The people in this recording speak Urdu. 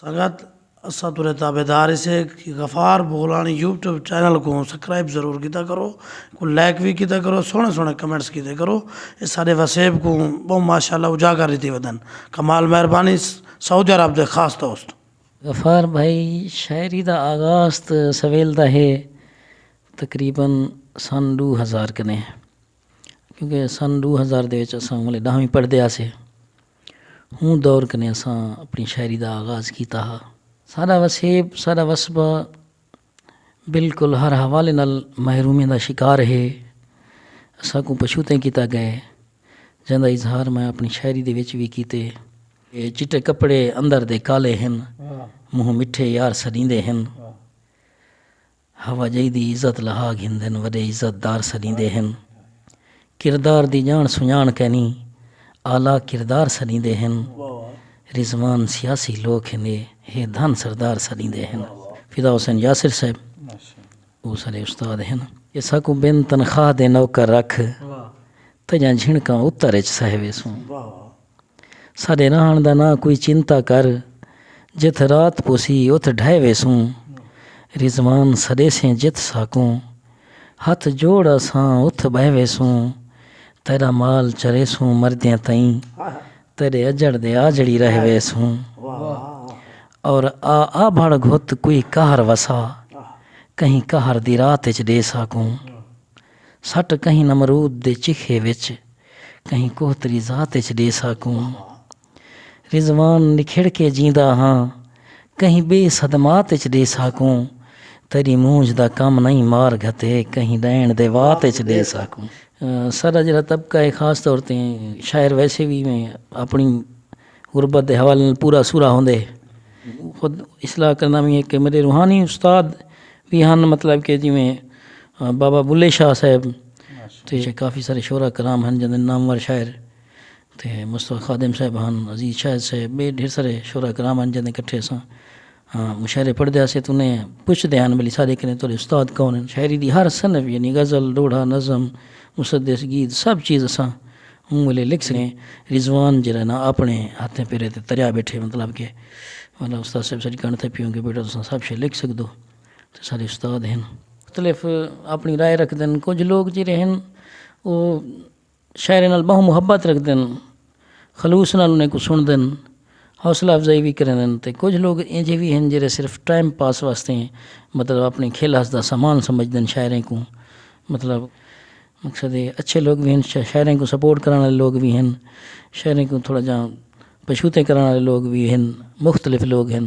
سگت اسا تورے تابیدار سے غفار بغلانی یوٹیوب چینل کو سبسکرائب ضرور کیتا کرو، کو لائک بھی کیتا کرو، سونے سونے کمنٹس کیتے کرو۔ اس سارے وسیب کو بہت ماشاءاللہ اجاگر دیتی ودن کمال مہربانی سعودی عرب دے خاص دوست غفار بھائی شاعری دا آغاز تو سویل دا ہے تقریباً سن 2000 کنے، کیونکہ سن 2000 دے وچ اساں ملے 10ویں پڑھدے آسے ہوں دور کنے اساں اپنی شاعری دا آغاز کیتا ہا۔ سارا وسیب سارا وسبہ بالکل ہر حوالے نال محرومی دا شکار ہے، اساں کو پچھوتے کیتا گئے جہاں دا اظہار میں اپنی شاعری دے وچ بھی کیتے۔ یہ چٹے کپڑے اندر دے کالے ہن، منہ مٹھے یار سریندے ہن، ہوا جئی دی عزت لہا گھندن وڈے عزت دار سریندے ہن، کردار دی جان سنجان کہنی اعلیٰ کردار سریندے ہن، رضوان سیاسی لوگ ہن یہ دھن سردار سریندے ہن۔ فدا حسین یاسر صاحب وہ سارے استاد ہیں۔ یہ ساکو بن تنخواہ دے نوکر رکھ تجاں جھنکاں اتر اچ صاحب سوں، سارے رہن دا نہ کوئی چنتا کر جت رات پوسی ات ڈھائے ویسوں، رضوان سدے سے جت ساکوں ہاتھ جوڑ اساں ات بہ ویسوں، تیرا مال چرے سوں مردیاں تئیں تیرے اجڑ دے آجڑی رہ ویسوں، اور آ بھڑ گھت کوئی کہر وسا کہیں کہر دی رات اچ دے ساکوں، سٹ کہیں نمرود دے چکھے وچ کہیں کوہتری ذات اچ دے ساکوں، رضوان نکھڑ کے جیندا ہاں کہیں بے صدمات اچ دے ساکوں، تیری مونج دا کم نہیں مار گھتے کہیں ڈین دے وات اچ دے ساکوں۔ سارا جڑا طبقہ ہے خاص طور تے شاعر ویسے بھی میں اپنی غربت دے حوالے نال پورا سورا ہوندے خود اصلاح کرنا بھی ہے کہ میرے روحانی استاد بھی ہن، مطلب کہ جی میں بابا بلے شاہ صاحب تے کافی سارے شعرا کرام ہیں جن نامور شاعر تے مصطفی خادم صاحب ہن، عزیز شاہد صاحب، بے ڈھیر سارے شعرا کرام ہیں جن کٹھے ساں مشاعرے پڑھدے سے تو انہیں پوچھدے ہیں بلی سارے کنے تورے استاد کون ہیں۔ شاعری دی ہر صنف یعنی غزل، ڈوڑا، نظم، مسدس، گیت سب چیز اساں ہوں والے لکھ سکیں۔ رضوان جرا نا اپنے ہاتھیں پیرے تے تریا بیٹھے، مطلب کہ استاد صاحب ساری کہنے تھے پیوں کہ بیٹا تساں سب شے لکھ سکدو، تو سارے استاد ہیں مختلف اپنی رائے رکھ دن۔ کچھ لوگ جڑے ہیں وہ شاعری نال بہت محبت رکھ دن، خلوص نال انہیں کو سن دن، حوصلہ افزائی بھی کریں دن، تے کچھ لوگ انجے بھی ہیں جڑے صرف ٹائم پاس واسطے ہیں، مطلب اپنے کھیل ہنسدا سامان سمجھ دن شاعریں کو، مطلب مقصد ہے اچھے لوگ بھی ہیں شاعریں کو سپورٹ کرانے والے لوگ بھی ہیں، شاعریں کو تھوڑا جہاں پچھوتے کرانے والے لوگ بھی ہیں، مختلف لوگ ہیں۔